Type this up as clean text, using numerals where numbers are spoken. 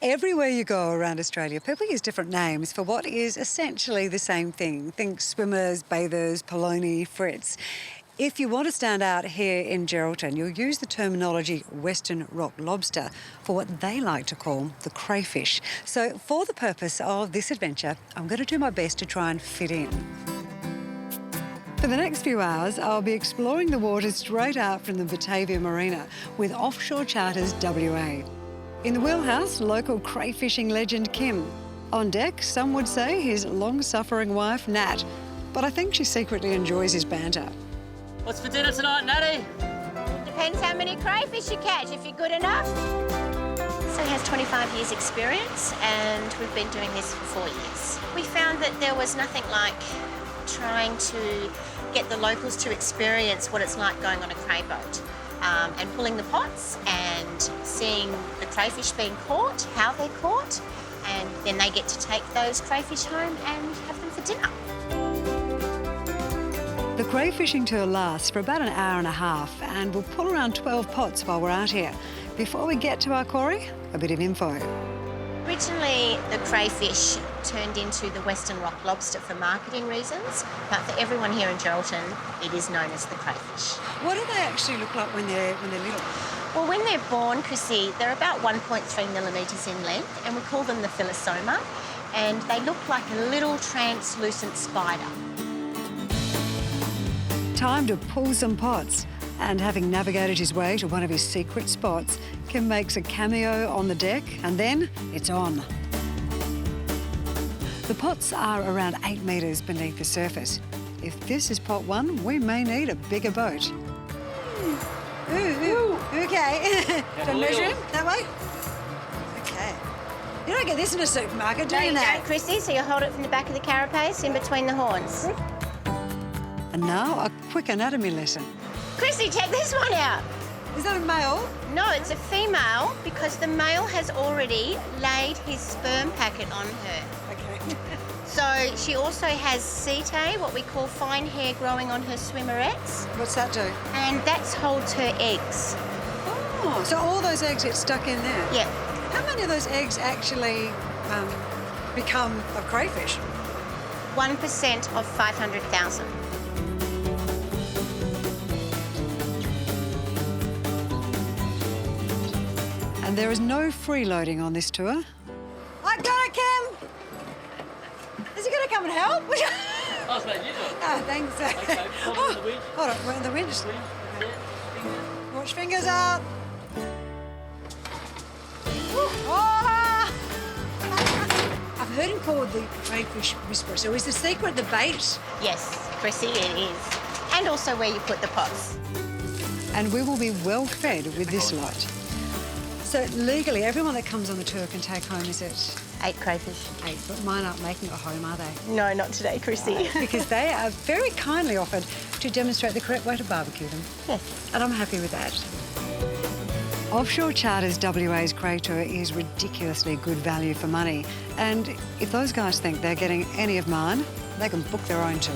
Everywhere you go around Australia, people use different names for what is essentially the same thing. Think swimmers, bathers, polony, frits. If you want to stand out here in Geraldton, you'll use the terminology Western rock lobster for what they like to call the crayfish. So for the purpose of this adventure, I'm going to do my best to try and fit in. For the next few hours, I'll be exploring the waters straight out from the Batavia Marina with Offshore Charters WA. In the wheelhouse, local crayfishing legend Kim. On deck, some would say his long-suffering wife Nat, but I think she secretly enjoys his banter. What's for dinner tonight, Natty? Depends how many crayfish you catch, if you're good enough. So he has 25 years experience and we've been doing this for 4 years. We found that there was nothing like trying to get the locals to experience what it's like going on a cray boat. And pulling the pots and seeing the crayfish being caught, how they're caught, and then they get to take those crayfish home and have them for dinner. The crayfishing tour lasts for about an hour and a half and we'll pull around 12 pots while we're out here. Before we get to our quarry, a bit of info. Originally, the crayfish turned into the Western rock lobster for marketing reasons, but for everyone here in Geraldton, it is known as the crayfish. What do they actually look like when they're little? Well, when they're born, Chrissy, they're about 1.3 millimetres in length, and we call them the philosoma, and they look like a little translucent spider. Time to pull some pots. And having navigated his way to one of his secret spots, Kim makes a cameo on the deck and then it's on. The pots are around 8 metres beneath the surface. If this is pot one, we may need a bigger boat. Ooh, okay. Do I measure him that way? Okay. You don't get this in a supermarket, do you? No, you don't, Chrissy, so you hold it from the back of the carapace in between the horns. And now a quick anatomy lesson. Chrissy, check this one out. Is that a male? No, it's a female because the male has already laid his sperm packet on her. Okay. So she also has setae, what we call fine hair growing on her swimmerettes, What's that do? and that holds her eggs. Oh, so all those eggs get stuck in there? Yeah. How many of those eggs actually become a crayfish? 1% of 500,000. And there is no freeloading on this tour. I got it, Kim! Is he going to come and help? I was about you do it. Oh, thanks. Okay, hold on the winch. Hold on, we're on the winch. Watch fingers out. Oh! I've heard him called the crayfish whisperer. So is the secret the bait? Yes, Chrissy, it is. And also where you put the pots. And we will be well fed with this lot. So legally, everyone that comes on the tour can take home, is it? 8 crayfish. 8, but mine aren't making it home, are they? No, not today, Chrissy. Because they are very kindly offered to demonstrate the correct way to barbecue them. Yes. And I'm happy with that. Offshore Charters WA's Cray Tour is ridiculously good value for money. And if those guys think they're getting any of mine, they can book their own tour.